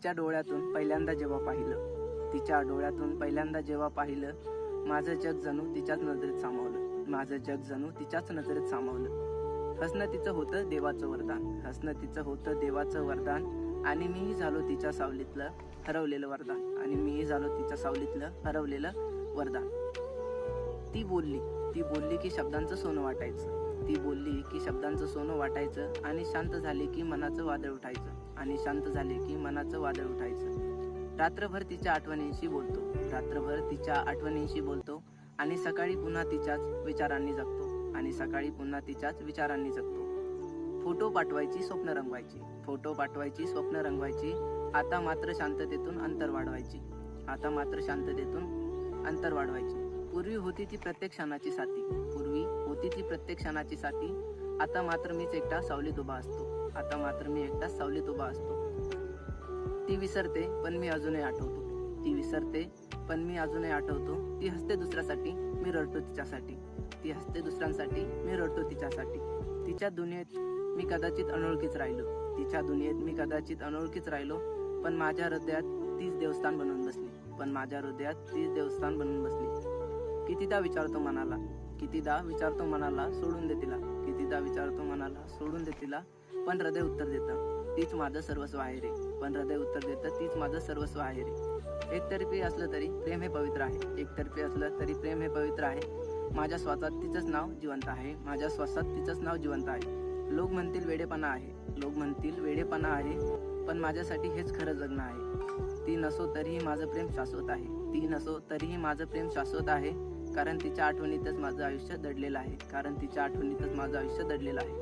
तिच्या डोळ्यातून पहिल्यांदा जेव्हा पाहिलं माझं जग जणू तिच्याच नजरेत सामावलं. हसणं तिचं होतं देवाचं वरदान आणि मीही झालो तिच्या सावलीतलं हरवलेलं वरदान. ती बोलली की शब्दांचं सोनं वाटायचं आणि शांत झाले की मनाचं वादळ उठायचं. रात्रभर तिच्या आठवणींशी बोलतो आणि सकाळी पुन्हा तिच्याच विचारांनी जगतो. फोटो पाठवायची स्वप्न रंगवायची. आता मात्र शांततेतून अंतर वाढवायची. पूर्वी होती ती प्रत्येक क्षणाची साथी. आता मात्र मीच एकटा सावलीत उभा असतो. ती विसरते पण मी अजूनही आठवतो. ती हसते दुसऱ्यासाठी, मी रडतो तिच्यासाठी. तिच्या दुनियेत मी कदाचित अनोळखीच राहिलो. पण माझ्या हृदयात तीच देवस्थान बनवून बसली. कितीदा विचारतो मनाला सोडून दे तिला, पण हृदय उत्तर देतं तीच माझं सर्वस्व आहे रे. एकतर्फी असलं तरी प्रेम हे पवित्र आहे. माझ्या श्वासात तिचंच नाव जिवंत आहे. लोक म्हणतील वेडेपणा आहे, पण माझ्यासाठी हेच खरं जगणं आहे. ती नसो तरीही माझं प्रेम शाश्वत आहे. कारण तिच्या आठवणीतच माझं आयुष्य दडलेलं आहे.